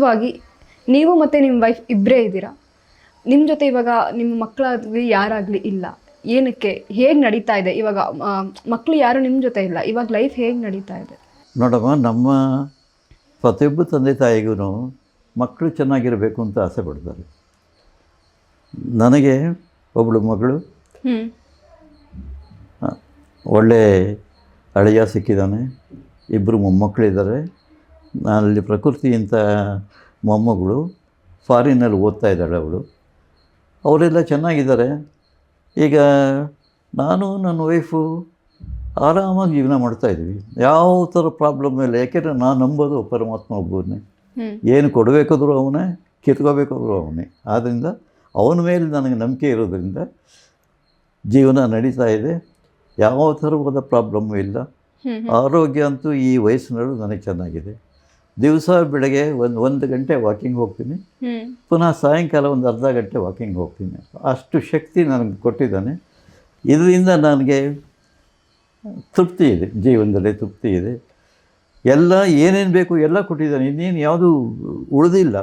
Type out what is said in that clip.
ಪ್ರಸ್ತುತವಾಗಿ ನೀವು ಮತ್ತು ನಿಮ್ಮ ವೈಫ್ ಇಬ್ಬರೇ ಇದ್ದೀರಾ. ನಿಮ್ಮ ಜೊತೆ ಇವಾಗ ನಿಮ್ಮ ಮಕ್ಕಳಾಗಲಿ ಯಾರಾಗಲಿ ಇಲ್ಲ. ಏನಕ್ಕೆ, ಹೇಗೆ ನಡೀತಾ ಇದೆ ಇವಾಗ? ಮಕ್ಕಳು ಯಾರು ನಿಮ್ಮ ಜೊತೆ ಇಲ್ಲ, ಇವಾಗ ಲೈಫ್ ಹೇಗೆ ನಡೀತಾ ಇದೆ? ನೋಡಮ್ಮ, ನಮ್ಮ ಪ್ರತಿಯೊಬ್ಬ ತಂದೆ ತಾಯಿಗೂ ಮಕ್ಕಳು ಚೆನ್ನಾಗಿರಬೇಕು ಅಂತ ಆಸೆ ಪಡ್ತಾರೆ. ನನಗೆ ಒಬ್ಬಳು ಮಗಳು, ಒಳ್ಳೆ ಅಳಿಯ ಸಿಕ್ಕಿದ್ದಾನೆ, ಇಬ್ಬರು ಮೊಮ್ಮಕ್ಕಳಿದ್ದಾರೆ. ನಾನಲ್ಲಿ ಪ್ರಕೃತಿ ಅಂತ ಮೊಮ್ಮಗಳು ಫಾರಿನಲ್ಲಿ ಓದ್ತಾ ಇದ್ದಾಳೆ ಅವಳು. ಅವರೆಲ್ಲ ಚೆನ್ನಾಗಿದ್ದಾರೆ. ಈಗ ನಾನು ನನ್ನ ವೈಫು ಆರಾಮಾಗಿ ಜೀವನ ಮಾಡ್ತಾಯಿದ್ವಿ. ಯಾವ ಥರ ಪ್ರಾಬ್ಲಮ್ ಇಲ್ಲ. ಯಾಕೆಂದರೆ ನಾನು ನಂಬೋದು ಪರಮಾತ್ಮ ಒಬ್ಬನೇ. ಏನು ಕೊಡಬೇಕಾದ್ರೂ ಅವನೇ, ಕಿತ್ಕೋಬೇಕಾದ್ರೂ ಅವನೇ. ಆದ್ದರಿಂದ ಅವನ ಮೇಲೆ ನನಗೆ ನಂಬಿಕೆ ಇರೋದ್ರಿಂದ ಜೀವನ ನಡೀತಾ ಇದೆ. ಯಾವ ಥರವಾದ ಪ್ರಾಬ್ಲಮ್ಮು ಇಲ್ಲ. ಆರೋಗ್ಯ ಅಂತೂ ಈ ವಯಸ್ಸಿನಲ್ಲೂ ನನಗೆ ಚೆನ್ನಾಗಿದೆ. ದಿವಸ ಬೆಳಗ್ಗೆ ಒಂದು ಗಂಟೆ ವಾಕಿಂಗ್ ಹೋಗ್ತೀನಿ, ಪುನಃ ಸಾಯಂಕಾಲ ಒಂದು ಅರ್ಧ ಗಂಟೆ ವಾಕಿಂಗ್ ಹೋಗ್ತೀನಿ. ಅಷ್ಟು ಶಕ್ತಿ ನನಗೆ ಕೊಟ್ಟಿದ್ದಾನೆ. ಇದರಿಂದ ನನಗೆ ತೃಪ್ತಿ ಇದೆ, ಜೀವನದಲ್ಲಿ ತೃಪ್ತಿ ಇದೆ. ಎಲ್ಲ ಏನೇನು ಬೇಕು ಎಲ್ಲ ಕೊಟ್ಟಿದ್ದಾನೆ. ಇನ್ನೇನು ಯಾವುದೂ ಉಳಿದಿಲ್ಲ.